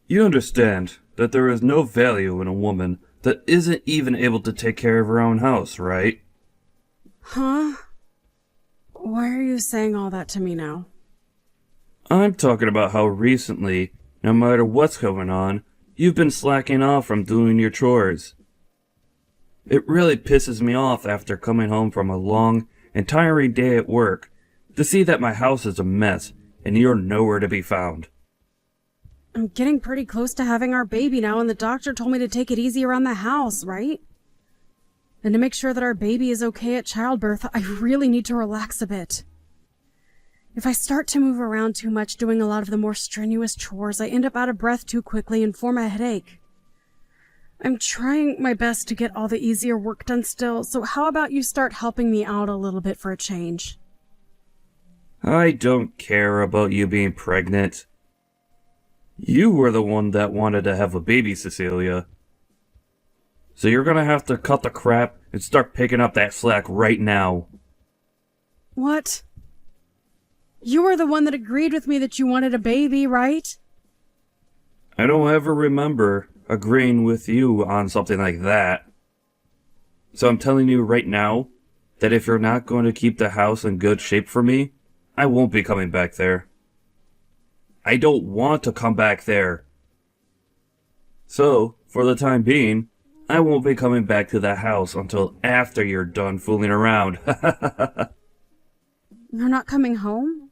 You understand that there is no value in a woman that isn't even able to take care of her own house, right? Huh? Why are you saying all that to me now? I'm talking about how recently, no matter what's going on, you've been slacking off from doing your chores. It really pisses me off after coming home from a long and tiring day at work to see that my house is a mess and you're nowhere to be found. I'm getting pretty close to having our baby now, and the doctor told me to take it easy around the house, right? And to make sure that our baby is okay at childbirth, I really need to relax a bit. If I start to move around too much doing a lot of the more strenuous chores, I end up out of breath too quickly and form a headache. I'm trying my best to get all the easier work done still, so how about you start helping me out a little bit for a change? I don't care about you being pregnant. You were the one that wanted to have a baby, Cecilia. So you're gonna have to cut the crap and start picking up that slack right now. What? You were the one that agreed with me that you wanted a baby, right? I don't ever remember agreeing with you on something like that. So I'm telling you right now that if you're not going to keep the house in good shape for me, I won't be coming back there. I don't want to come back there. So, for the time being, I won't be coming back to the house until after you're done fooling around. You're not coming home?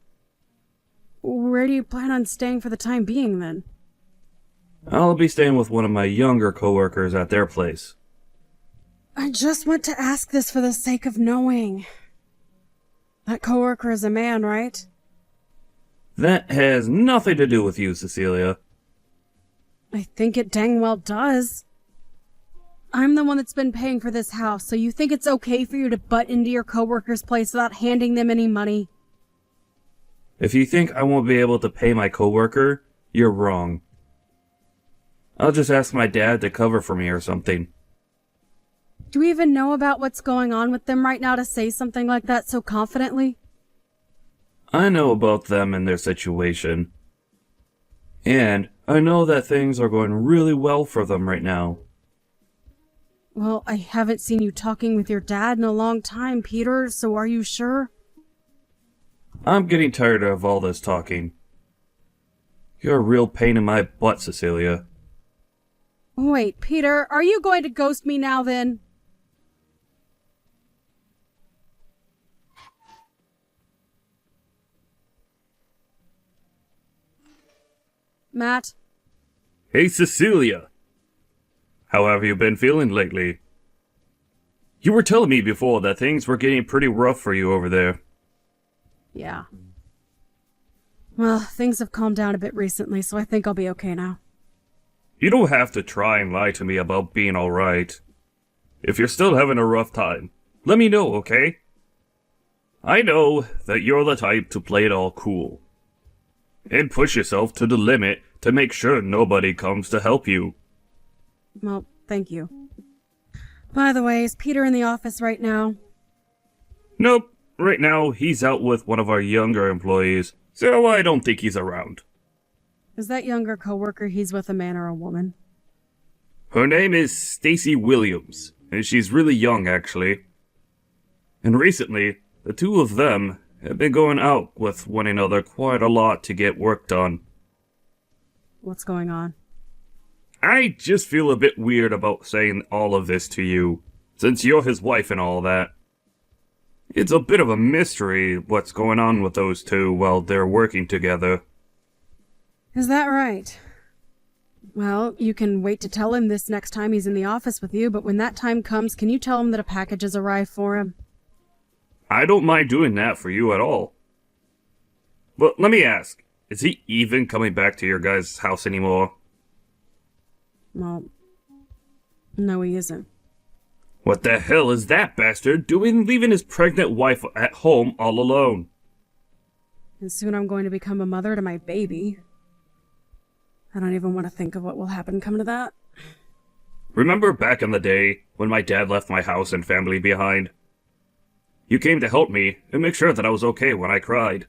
Where do you plan on staying for the time being, then? I'll be staying with one of my younger coworkers at their place. I just want to ask this for the sake of knowing. That coworker is a man, right? That has nothing to do with you, Cecilia. I think it dang well does. I'm the one that's been paying for this house, so you think it's okay for you to butt into your coworker's place without handing them any money? If you think I won't be able to pay my coworker, you're wrong. I'll just ask my dad to cover for me or something. Do we even know about what's going on with them right now to say something like that so confidently? I know about them and their situation. And I know that things are going really well for them right now. Well, I haven't seen you talking with your dad in a long time, Peter, so are you sure? I'm getting tired of all this talking. You're a real pain in my butt, Cecilia. Wait, Peter, are you going to ghost me now then? Matt? Hey, Cecilia! How have you been feeling lately? You were telling me before that things were getting pretty rough for you over there. Yeah. Well, things have calmed down a bit recently, so I think I'll be okay now. You don't have to try and lie to me about being alright. If you're still having a rough time, let me know, okay? I know that you're the type to play it all cool. And push yourself to the limit to make sure nobody comes to help you. Well, thank you. By the way, is Peter in the office right now? Nope, right now he's out with one of our younger employees, so I don't think he's around. Is that younger coworker he's with a man or a woman? Her name is Stacy Williams, and she's really young actually. And recently, the two of them have been going out with one another quite a lot to get work done. What's going on? I just feel a bit weird about saying all of this to you, since you're his wife and all that. It's a bit of a mystery what's going on with those two while they're working together. Is that right? Well, you can wait to tell him this next time he's in the office with you, but when that time comes, can you tell him that a package has arrived for him? I don't mind doing that for you at all. But let me ask, is he even coming back to your guys' house anymore? Well, no, he isn't. What the hell is that bastard doing leaving his pregnant wife at home all alone? And soon I'm going to become a mother to my baby. I don't even want to think of what will happen come to that. Remember back in the day when my dad left my house and family behind? You came to help me and make sure that I was okay when I cried.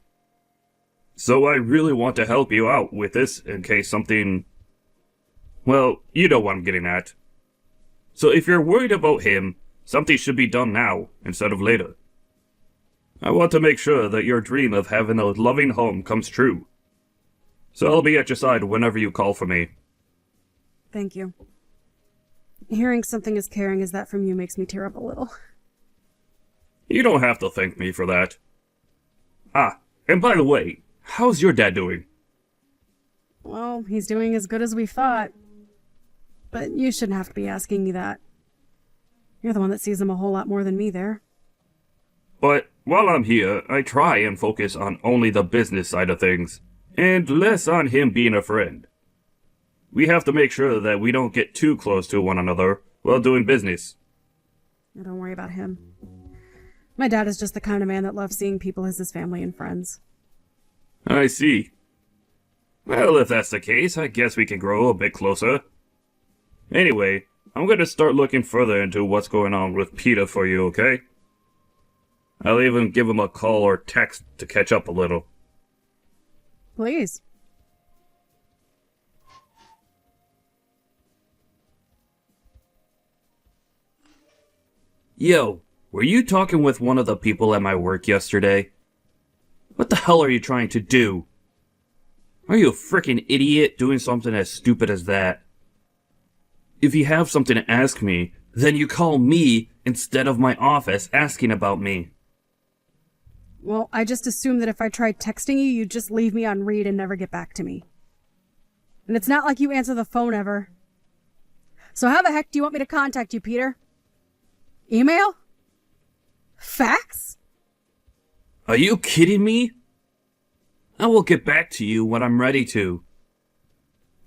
So I really want to help you out with this in case something Well, you know what I'm getting at. So if you're worried about him, something should be done now instead of later. I want to make sure that your dream of having a loving home comes true. So I'll be at your side whenever you call for me. Thank you. Hearing something as caring as that from you makes me tear up a little. You don't have to thank me for that. Ah, and by the way, how's your dad doing? Well, he's doing as good as we thought. But you shouldn't have to be asking me that. You're the one that sees him a whole lot more than me there. But while I'm here, I try and focus on only the business side of things, and less on him being a friend. We have to make sure that we don't get too close to one another while doing business. Don't worry about him. My dad is just the kind of man that loves seeing people as his family and friends. I see. Well, if that's the case, I guess we can grow a bit closer. Anyway, I'm going to start looking further into what's going on with Peter for you, okay? I'll even give him a call or text to catch up a little. Please. Yo, were you talking with one of the people at my work yesterday? What the hell are you trying to do? Are you a freaking idiot doing something as stupid as that? If you have something to ask me, then you call me instead of my office asking about me. Well, I just assumed that if I tried texting you, you'd just leave me on read and never get back to me. And it's not like you answer the phone ever. So how the heck do you want me to contact you, Peter? Email? Fax? Are you kidding me? I will get back to you when I'm ready to.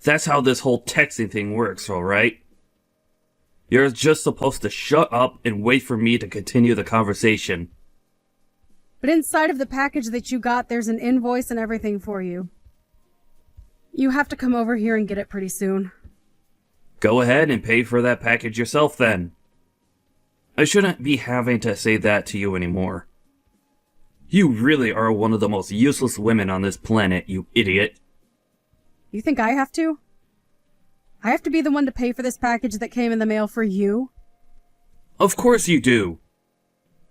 That's how this whole texting thing works, alright? You're just supposed to shut up and wait for me to continue the conversation. But inside of the package that you got, there's an invoice and everything for you. You have to come over here and get it pretty soon. Go ahead and pay for that package yourself then. I shouldn't be having to say that to you anymore. You really are one of the most useless women on this planet, you idiot. You think I have to? I have to be the one to pay for this package that came in the mail for you? Of course you do.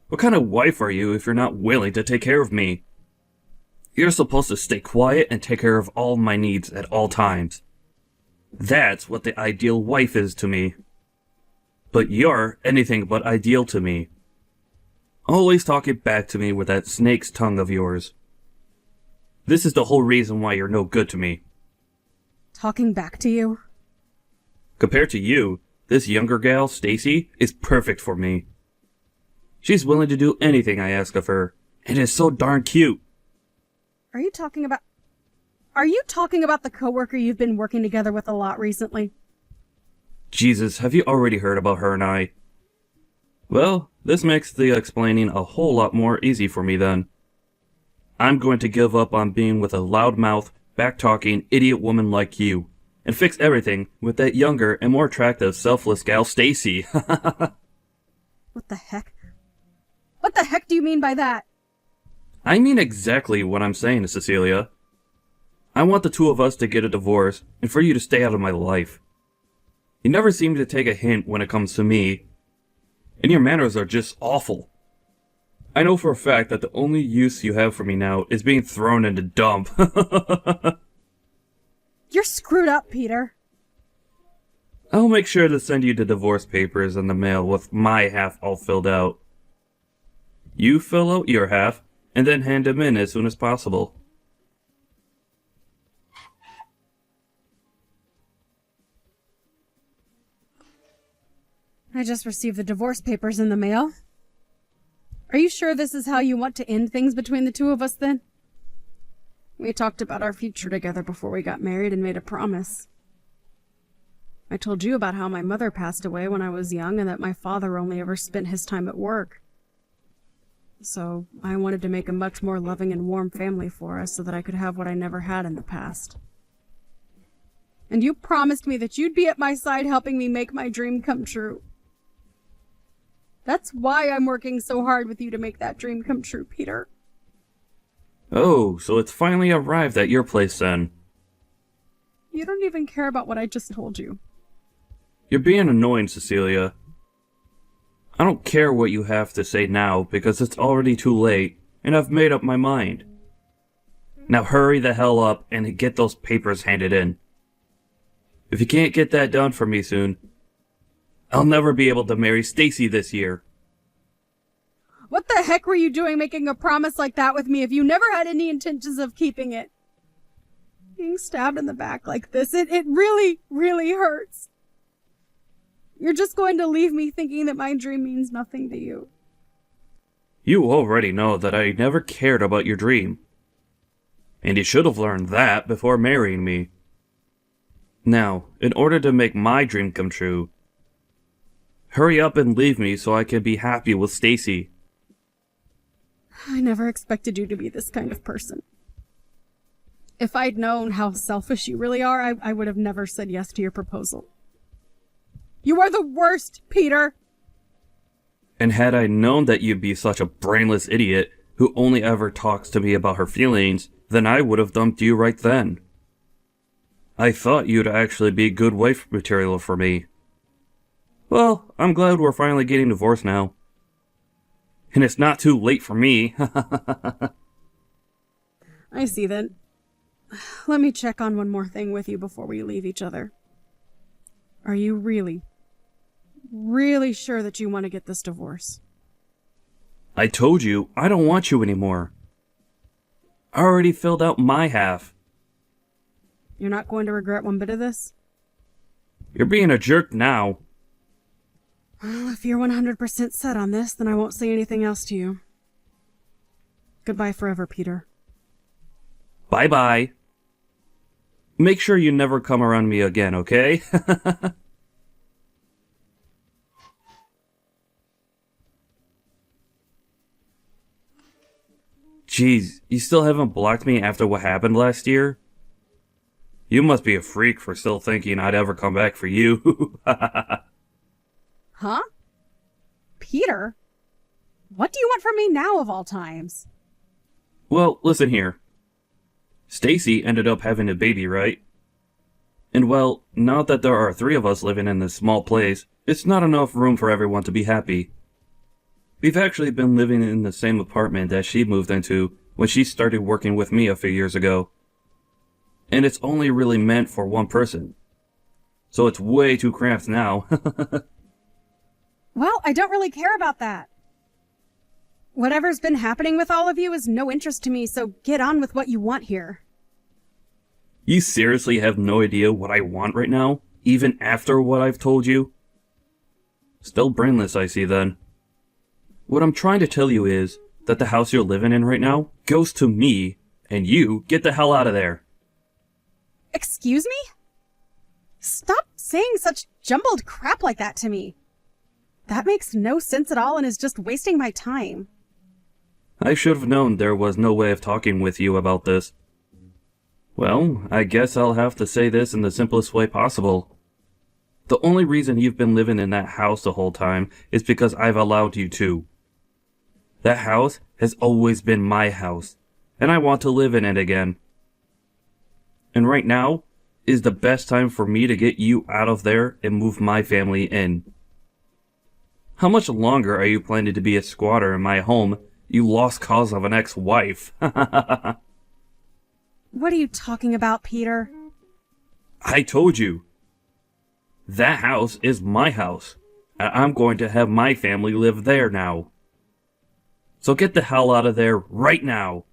What kind of wife are you if you're not willing to take care of me? You're supposed to stay quiet and take care of all my needs at all times. That's what the ideal wife is to me. But you're anything but ideal to me. Always talking back to me with that snake's tongue of yours. This is the whole reason why you're no good to me. Talking back to you? Compared to you, this younger gal, Stacy, is perfect for me. She's willing to do anything I ask of her, and is so darn cute. Are you talking about the coworker you've been working together with a lot recently? Jesus, have you already heard about her and I? Well, this makes the explaining a whole lot more easy for me then. I'm going to give up on being with a loudmouth, back-talking, idiot woman like you, and fix everything with that younger and more attractive, selfless gal, Stacy. What the heck? What the heck do you mean by that? I mean exactly what I'm saying, Cecilia. I want the two of us to get a divorce, and for you to stay out of my life. You never seem to take a hint when it comes to me, and your manners are just awful. I know for a fact that the only use you have for me now is being thrown in the dump. You're screwed up, Peter. I'll make sure to send you the divorce papers in the mail with my half all filled out. You fill out your half, and then hand them in as soon as possible. I just received the divorce papers in the mail. Are you sure this is how you want to end things between the two of us, then? We talked about our future together before we got married and made a promise. I told you about how my mother passed away when I was young and that my father only ever spent his time at work. So I wanted to make a much more loving and warm family for us so that I could have what I never had in the past. And you promised me that you'd be at my side helping me make my dream come true. That's why I'm working so hard with you to make that dream come true, Peter. Oh, so it's finally arrived at your place then. You don't even care about what I just told you. You're being annoying, Cecilia. I don't care what you have to say now because it's already too late and I've made up my mind. Now hurry the hell up and get those papers handed in. If you can't get that done for me soon, I'll never be able to marry Stacy this year. What the heck were you doing making a promise like that with me if you never had any intentions of keeping it? Being stabbed in the back like this, it really, really hurts. You're just going to leave me thinking that my dream means nothing to you. You already know that I never cared about your dream. And you should have learned that before marrying me. Now, in order to make my dream come true, hurry up and leave me so I can be happy with Stacy. I never expected you to be this kind of person. If I'd known how selfish you really are, I would have never said yes to your proposal. You are the worst, Peter! And had I known that you'd be such a brainless idiot who only ever talks to me about her feelings, then I would have dumped you right then. I thought you'd actually be good wife material for me. Well, I'm glad we're finally getting divorced now. And it's not too late for me. I see then. Let me check on one more thing with you before we leave each other. Are you really sure that you want to get this divorce? I told you, I don't want you anymore. I already filled out my half. You're not going to regret one bit of this? You're being a jerk now. Well, if you're 100% set on this, then I won't say anything else to you. Goodbye forever, Peter. Bye-bye. Make sure you never come around me again, okay? Jeez, you still haven't blocked me after what happened last year? You must be a freak for still thinking I'd ever come back for you. Huh? Peter? What do you want from me now of all times? Well, listen here. Stacy ended up having a baby, right? And well, now that there are 3 of us living in this small place, it's not enough room for everyone to be happy. We've actually been living in the same apartment that she moved into when she started working with me a few years ago. And it's only really meant for one person. So it's way too cramped now. Well, I don't really care about that. Whatever's been happening with all of you is no interest to me, so get on with what you want here. You seriously have no idea what I want right now, even after what I've told you? Still brainless, I see then. What I'm trying to tell you is that the house you're living in right now goes to me, and you get the hell out of there. Excuse me? Stop saying such jumbled crap like that to me. That makes no sense at all and is just wasting my time. I should have known there was no way of talking with you about this. Well, I guess I'll have to say this in the simplest way possible. The only reason you've been living in that house the whole time is because I've allowed you to. That house has always been my house, and I want to live in it again. And right now is the best time for me to get you out of there and move my family in. How much longer are you planning to be a squatter in my home, you lost cause of an ex-wife? What are you talking about, Peter? I told you. That house is my house, and I'm going to have my family live there now. So get the hell out of there right now.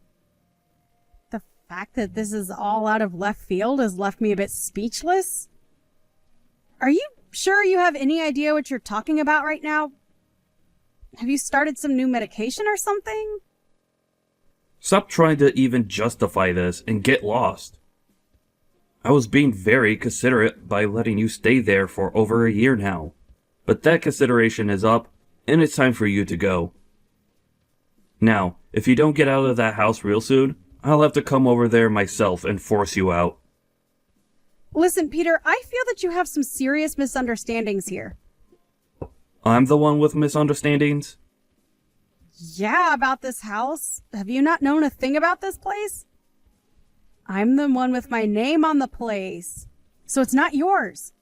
The fact that this is all out of left field has left me a bit speechless. Are you sure you have any idea what you're talking about right now? Have you started some new medication or something? Stop trying to even justify this and get lost. I was being very considerate by letting you stay there for over a year now. But that consideration is up, and it's time for you to go. Now, if you don't get out of that house real soon, I'll have to come over there myself and force you out. Listen, Peter, I feel that you have some serious misunderstandings here. I'm the one with misunderstandings? Yeah, about this house. Have you not known a thing about this place? I'm the one with my name on the place. So it's not yours.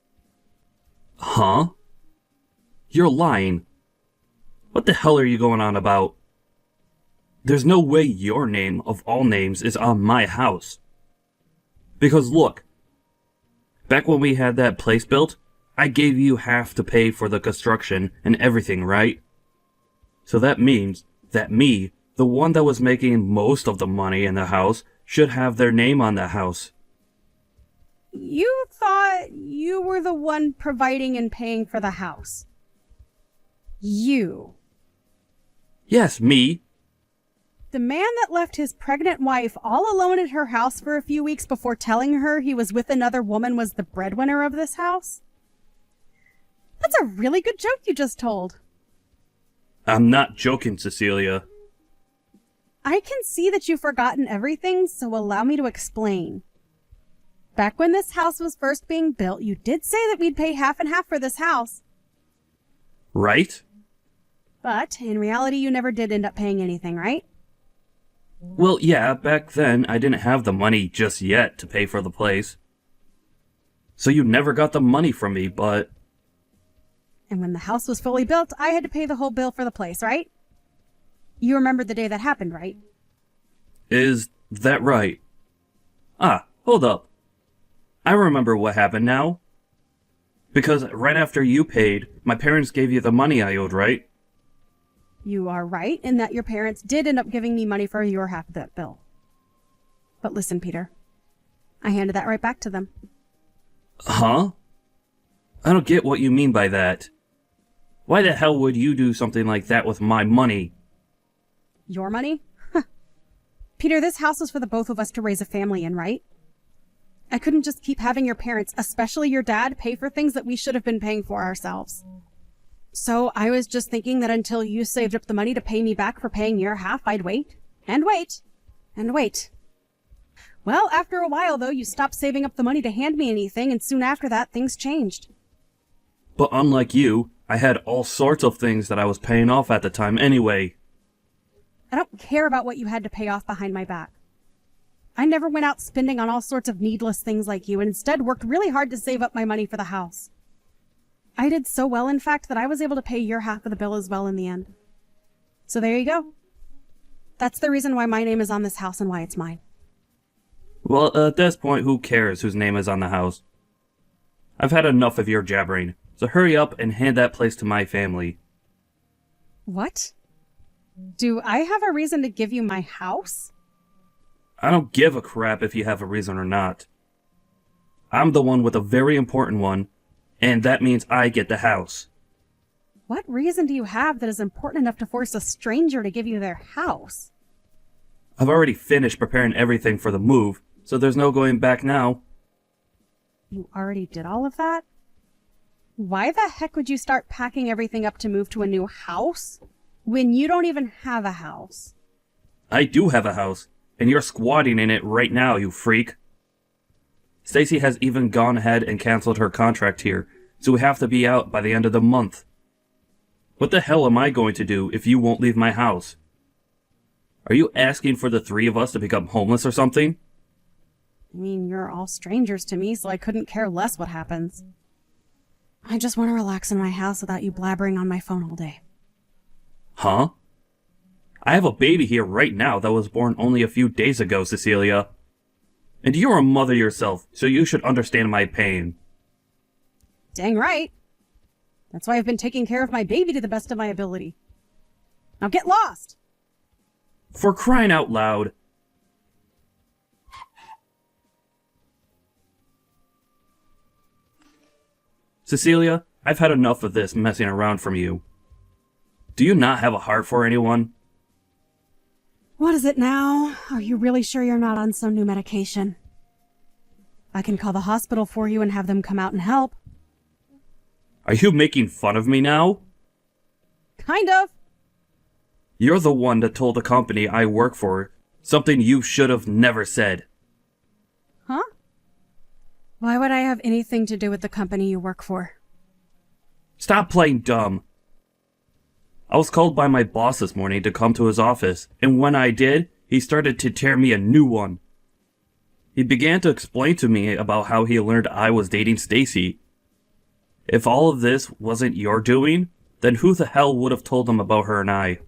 Huh? You're lying. What the hell are you going on about? There's no way your name, of all names, is on my house. Because look, back when we had that place built, I gave you half to pay for the construction and everything, right? So that means that me, the one that was making most of the money in the house, should have their name on the house. You thought you were the one providing and paying for the house. You. Yes, me. The man that left his pregnant wife all alone at her house for a few weeks before telling her he was with another woman was the breadwinner of this house? That's a really good joke you just told. I'm not joking, Cecilia. I can see that you've forgotten everything, so allow me to explain. Back when this house was first being built, you did say that we'd pay half and half for this house. Right? But in reality, you never did end up paying anything, right? Well, yeah, back then I didn't have the money just yet to pay for the place. So you never got the money from me, but... And when the house was fully built, I had to pay the whole bill for the place, right? You remember the day that happened, right? Is that right? Ah, hold up. I remember what happened now. Because right after you paid, my parents gave you the money I owed, right? You are right in that your parents did end up giving me money for your half of that bill. But listen, Peter, I handed that right back to them. Huh? I don't get what you mean by that. Why the hell would you do something like that with my money? Your money? Peter, this house was for the both of us to raise a family in, right? I couldn't just keep having your parents, especially your dad, pay for things that we should have been paying for ourselves. So I was just thinking that until you saved up the money to pay me back for paying your half, I'd wait, and wait, and wait. Well, after a while, though, you stopped saving up the money to hand me anything, and soon after that, things changed. But unlike you, I had all sorts of things that I was paying off at the time anyway. I don't care about what you had to pay off behind my back. I never went out spending on all sorts of needless things like you, and instead worked really hard to save up my money for the house. I did so well, in fact, that I was able to pay your half of the bill as well in the end. So there you go. That's the reason why my name is on this house and why it's mine. Well, at this point, who cares whose name is on the house? I've had enough of your jabbering, so hurry up and hand that place to my family. What? Do I have a reason to give you my house? I don't give a crap if you have a reason or not. I'm the one with a very important one, and that means I get the house. What reason do you have that is important enough to force a stranger to give you their house? I've already finished preparing everything for the move, so there's no going back now. You already did all of that? Why the heck would you start packing everything up to move to a new house when you don't even have a house? I do have a house, and you're squatting in it right now, you freak. Stacy has even gone ahead and canceled her contract here, so we have to be out by the end of the month. What the hell am I going to do if you won't leave my house? Are you asking for the three of us to become homeless or something? I mean, you're all strangers to me, so I couldn't care less what happens. I just want to relax in my house without you blabbering on my phone all day. Huh? I have a baby here right now that was born only a few days ago, Cecilia. And you're a mother yourself, so you should understand my pain. Dang right. That's why I've been taking care of my baby to the best of my ability. Now get lost! For crying out loud. Cecilia, I've had enough of this messing around from you. Do you not have a heart for anyone? What is it now? Are you really sure you're not on some new medication? I can call the hospital for you and have them come out and help. Are you making fun of me now? Kind of. You're the one that told the company I work for something you should have never said. Huh? Why would I have anything to do with the company you work for? Stop playing dumb. I was called by my boss this morning to come to his office, and when I did, he started to tear me a new one. he began to explain to me about how he learned I was dating Stacy. If all of this wasn't your doing, then who the hell would have told him about her and I?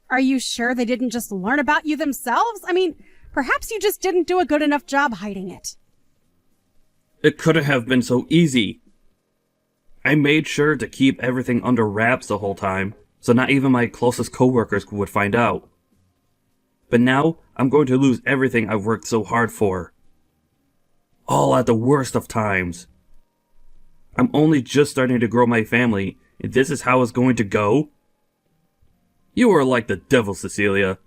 Are you sure they didn't just learn about you themselves? I mean, perhaps you just didn't do a good enough job hiding it. It couldn't have been so easy. I made sure to keep everything under wraps the whole time, so not even my closest coworkers would find out. But now, I'm going to lose everything I've worked so hard for. All at the worst of times. I'm only just starting to grow my family, and this is how it's going to go? You are like the devil, Cecilia.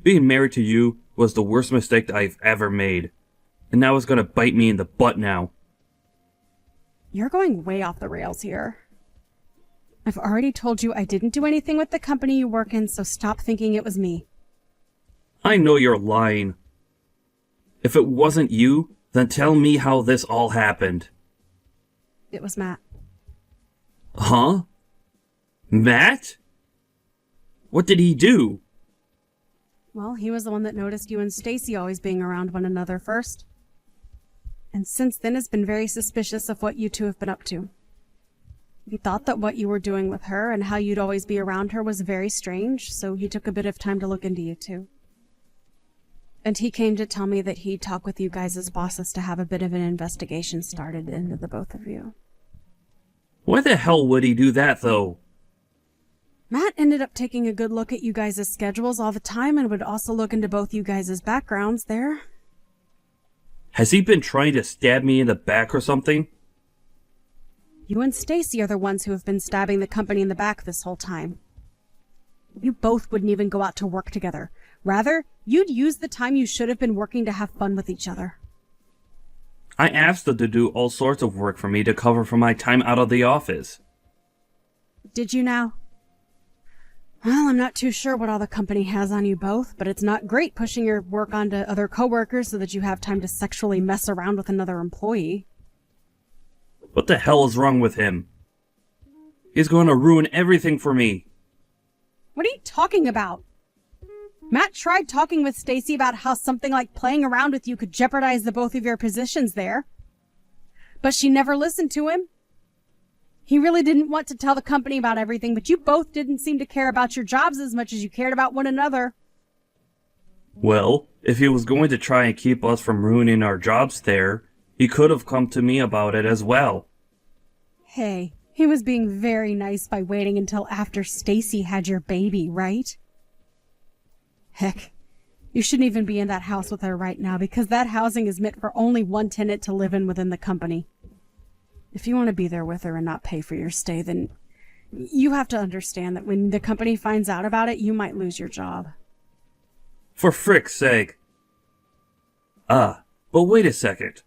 Being married to you was the worst mistake that I've ever made, and now it's going to bite me in the butt now. You're going way off the rails here. I've already told you I didn't do anything with the company you work in, so stop thinking it was me. I know you're lying. If it wasn't you, then tell me how this all happened. It was Matt. Huh? Matt? What did he do? Well, he was the one that noticed you and Stacy always being around one another first. And since then has been very suspicious of what you two have been up to. He thought that what you were doing with her and how you'd always be around her was very strange, so he took a bit of time to look into you two. And he came to tell me that he'd talk with you guys as bosses to have a bit of an investigation started into the both of you. Why the hell would he do that, though? Matt ended up taking a good look at you guys' schedules all the time and would also look into both you guys' backgrounds there. Has he been trying to stab me in the back or something? You and Stacy are the ones who have been stabbing the company in the back this whole time. You both wouldn't even go out to work together. Rather, you'd use the time you should have been working to have fun with each other. I asked them to do all sorts of work for me to cover for my time out of the office. Did you now? Well, I'm not too sure what all the company has on you both, but it's not great pushing your work onto other coworkers so that you have time to sexually mess around with another employee. What the hell is wrong with him? He's going to ruin everything for me. What are you talking about? Matt tried talking with Stacy about how something like playing around with you could jeopardize the both of your positions there. But she never listened to him. He really didn't want to tell the company about everything, but you both didn't seem to care about your jobs as much as you cared about one another. Well, if he was going to try and keep us from ruining our jobs there, he could have come to me about it as well. Hey, he was being very nice by waiting until after Stacy had your baby, right? Heck, you shouldn't even be in that house with her right now because that housing is meant for only one tenant to live in within the company. If you want to be there with her and not pay for your stay, then you have to understand that when the company finds out about it, you might lose your job. For frick's sake. But wait a second.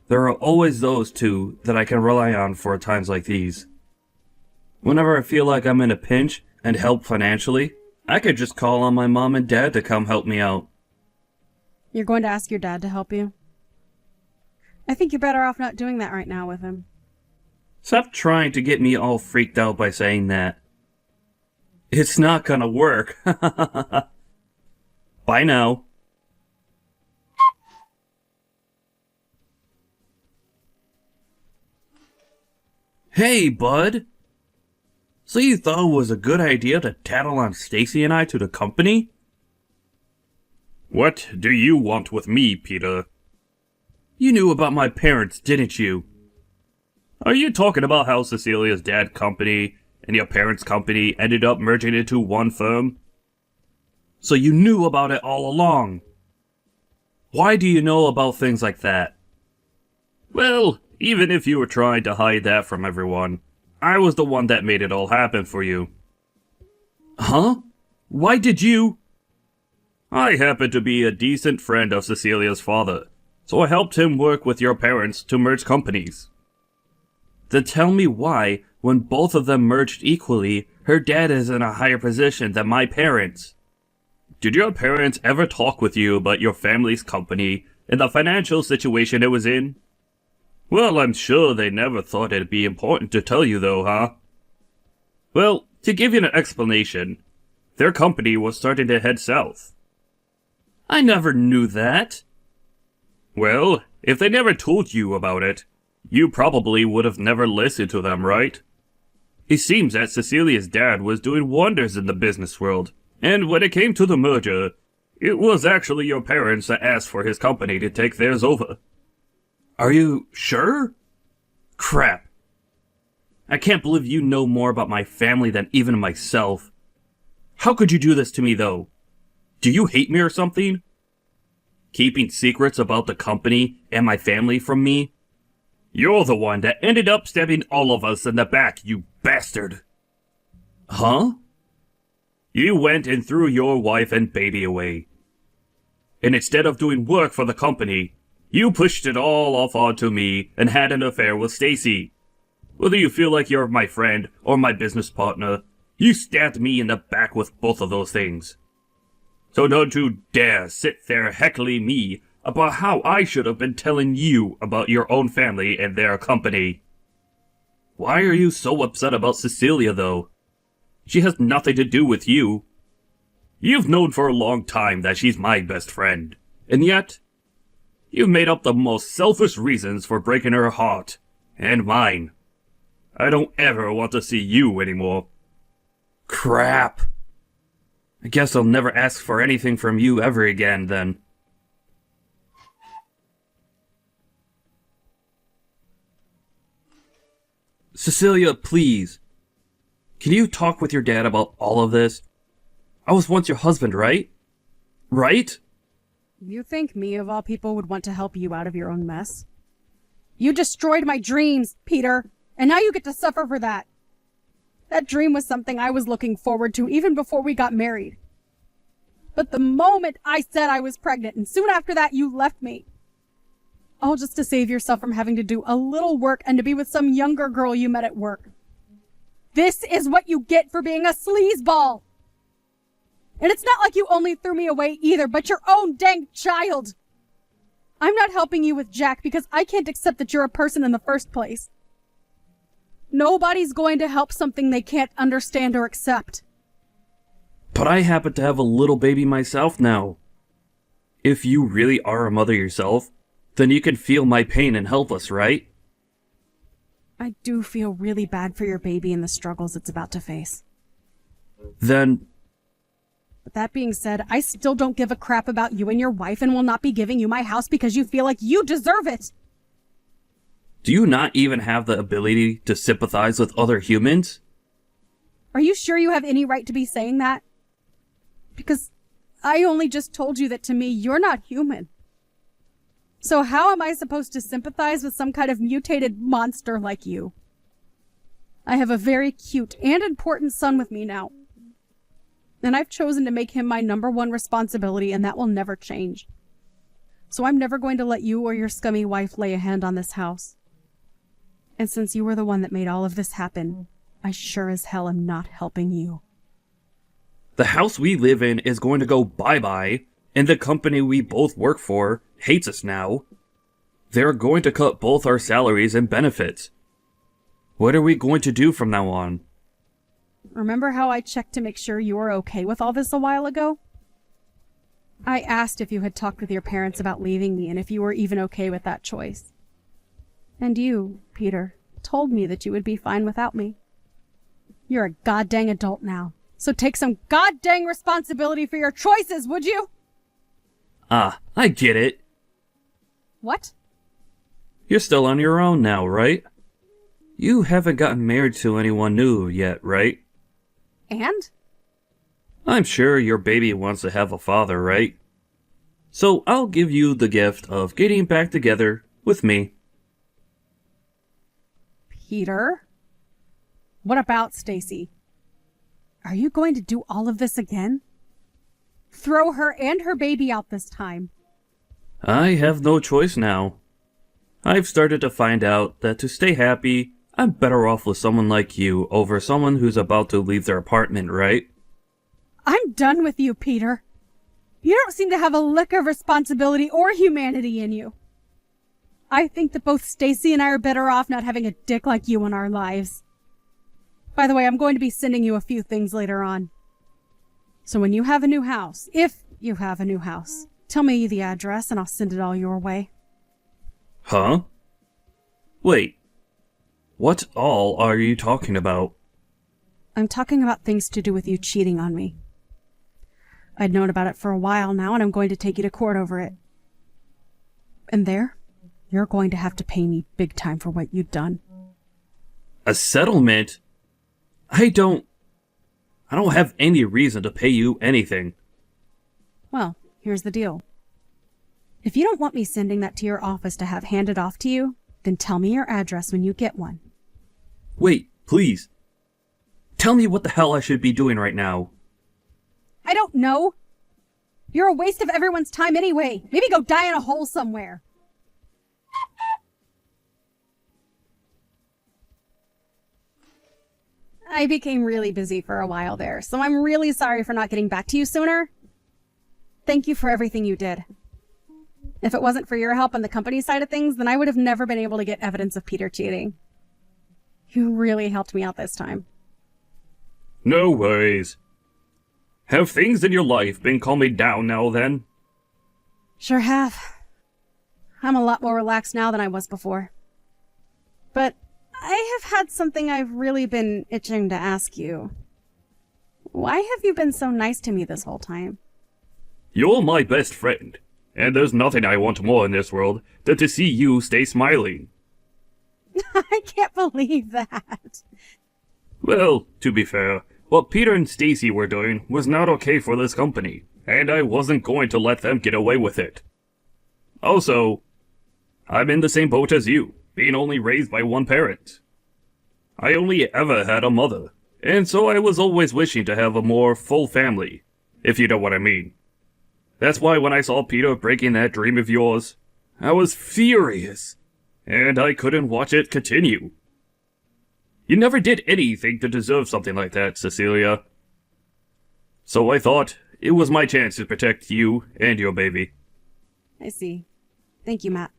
There are always those two that I can rely on for times like these. Whenever I feel like I'm in a pinch and help financially, I could just call on my mom and dad to come help me out. You're going to ask your dad to help you? I think you're better off not doing that right now with him. Stop trying to get me all freaked out by saying that. It's not gonna work. Bye now. Hey, bud. So you thought it was a good idea to tattle on Stacy and I to the company? What do you want with me, Peter? You knew about my parents, didn't you? Are you talking about how Cecilia's dad's company and your parents' company ended up merging into one firm? So you knew about it all along. Why do you know about things like that? Well, even if you were trying to hide that from everyone, I was the one that made it all happen for you. Huh? Why did you? I happen to be a decent friend of Cecilia's father, so I helped him work with your parents to merge companies. Then tell me why, when both of them merged equally, her dad is in a higher position than my parents. Did your parents ever talk with you about your family's company and the financial situation it was in? Well, I'm sure they never thought it'd be important to tell you though, huh? Well, to give you an explanation, their company was starting to head south. I never knew that. Well, if they never told you about it, you probably would have never listened to them, right? It seems that Cecilia's dad was doing wonders in the business world, and when it came to the merger, it was actually your parents that asked for his company to take theirs over. Are you sure? Crap. I can't believe you know more about my family than even myself. How could you do this to me, though? Do you hate me or something? Keeping secrets about the company and my family from me? You're the one that ended up stabbing all of us in the back, you bastard. Huh? You went and threw your wife and baby away. And instead of doing work for the company, you pushed it all off onto me and had an affair with Stacy. Whether you feel like you're my friend or my business partner, you stabbed me in the back with both of those things. So don't you dare sit there heckling me about how I should have been telling you about your own family and their company. Why are you so upset about Cecilia, though? She has nothing to do with you. You've known for a long time that she's my best friend, and yet, you've made up the most selfish reasons for breaking her heart, and mine. I don't ever want to see you anymore. Crap. I guess I'll never ask for anything from you ever again, then. Cecilia, please. Can you talk with your dad about all of this? I was once your husband, right? Right? You think me, of all people, would want to help you out of your own mess? You destroyed my dreams, Peter, and now you get to suffer for that. That dream was something I was looking forward to even before we got married. But the moment I said I was pregnant, and soon after that you left me, all just to save yourself from having to do a little work and to be with some younger girl you met at work. This is what you get for being a sleazeball! And it's not like you only threw me away either, but your own dang child! I'm not helping you with Jack because I can't accept that you're a person in the first place. Nobody's going to help something they can't understand or accept. But I happen to have a little baby myself now. If you really are a mother yourself, then you can feel my pain and help us, right? I do feel really bad for your baby and the struggles it's about to face. Then... But that being said, I still don't give a crap about you and your wife and will not be giving you my house because you feel like you deserve it! Do you not even have the ability to sympathize with other humans? Are you sure you have any right to be saying that? Because I only just told you that to me, you're not human. So how am I supposed to sympathize with some kind of mutated monster like you? I have a very cute and important son with me now. And I've chosen to make him my #1 responsibility, and that will never change. So I'm never going to let you or your scummy wife lay a hand on this house. And since you were the one that made all of this happen, I sure as hell am not helping you. The house we live in is going to go bye-bye, and the company we both work for hates us now. They're going to cut both our salaries and benefits. What are we going to do from now on? Remember how I checked to make sure you were okay with all this a while ago? I asked if you had talked with your parents about leaving me and if you were even okay with that choice. And you, Peter, told me that you would be fine without me. You're a goddamn adult now, so take some goddamn responsibility for your choices, would you? Ah, I get it. What? You're still on your own now, right? You haven't gotten married to anyone new yet, right? And? I'm sure your baby wants to have a father, right? So I'll give you the gift of getting back together with me. Peter? What about Stacy? Are you going to do all of this again? Throw her and her baby out this time. I have no choice now. I've started to find out that to stay happy, I'm better off with someone like you over someone who's about to leave their apartment, right? I'm done with you, Peter. You don't seem to have a lick of responsibility or humanity in you. I think that both Stacy and I are better off not having a dick like you in our lives. By the way, I'm going to be sending you a few things later on. So when you have a new house, if you have a new house, Tell me the address and I'll send it all your way. Huh? Wait. What all are you talking about? I'm talking about things to do with you cheating on me. I'd known about it for a while now, and I'm going to take you to court over it. And there, you're going to have to pay me big time for what you've done. A settlement? I don't have any reason to pay you anything. Well, here's the deal. If you don't want me sending that to your office to have handed off to you, then tell me your address when you get one. Wait, please. Tell me what the hell I should be doing right now. I don't know. You're a waste of everyone's time anyway. Maybe go die in a hole somewhere. I became really busy for a while there, so I'm really sorry for not getting back to you sooner. Thank you for everything you did. If it wasn't for your help on the company side of things, then I would have never been able to get evidence of Peter cheating. You really helped me out this time. No worries. Have things in your life been calming down now then? Sure have. I'm a lot more relaxed now than I was before. But I have had something I've really been itching to ask you. Why have you been so nice to me this whole time? You're my best friend, and there's nothing I want more in this world than to see you stay smiling. I can't believe that. Well, to be fair, what Peter and Stacy were doing was not okay for this company, and I wasn't going to let them get away with it. Also, I'm in the same boat as you, being only raised by one parent. I only ever had a mother, and so I was always wishing to have a more full family, if you know what I mean. That's why when I saw Peter breaking that dream of yours, I was furious, and I couldn't watch it continue. You never did anything to deserve something like that, Cecilia. So I thought it was my chance to protect you and your baby. I see. Thank you, Matt.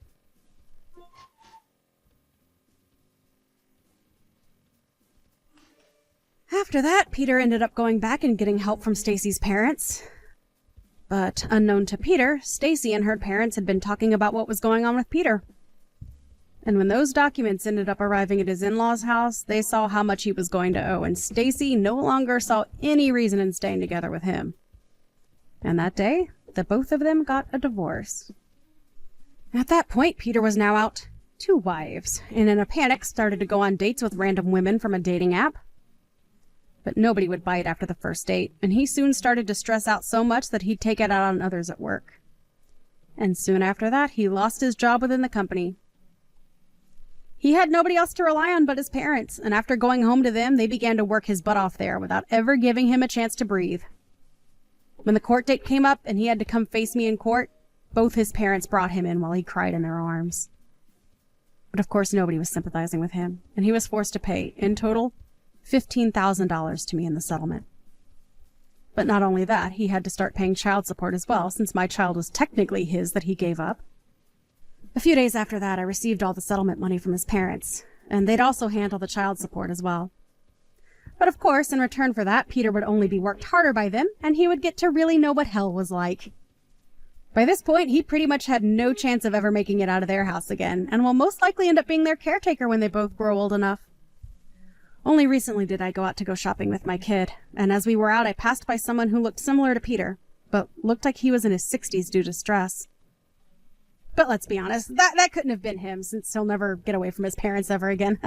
After that, Peter ended up going back and getting help from Stacy's parents. But unknown to Peter, Stacy and her parents had been talking about what was going on with Peter. And when those documents ended up arriving at his in-laws' house, they saw how much he was going to owe, and Stacy no longer saw any reason in staying together with him. And that day, the both of them got a divorce. At that point, Peter was now out 2 wives, and in a panic started to go on dates with random women from a dating app. But nobody would bite after the first date, and he soon started to stress out so much that he'd take it out on others at work. And soon after that, he lost his job within the company. He had nobody else to rely on but his parents, and after going home to them, they began to work his butt off there without ever giving him a chance to breathe. When the court date came up and he had to come face me in court, both his parents brought him in while he cried in their arms. But of course nobody was sympathizing with him, and he was forced to pay, in total, $15,000 to me in the settlement. But not only that, he had to start paying child support as well, since my child was technically his that he gave up. A few days after that, I received all the settlement money from his parents, and they'd also handle the child support as well. But of course, in return for that, Peter would only be worked harder by them, and he would get to really know what hell was like. By this point, he pretty much had no chance of ever making it out of their house again, and will most likely end up being their caretaker when they both grow old enough. Only recently did I go out to go shopping with my kid, and as we were out, I passed by someone who looked similar to Peter, but looked like he was in his 60s due to stress. But let's be honest, that couldn't have been him, since he'll never get away from his parents ever again.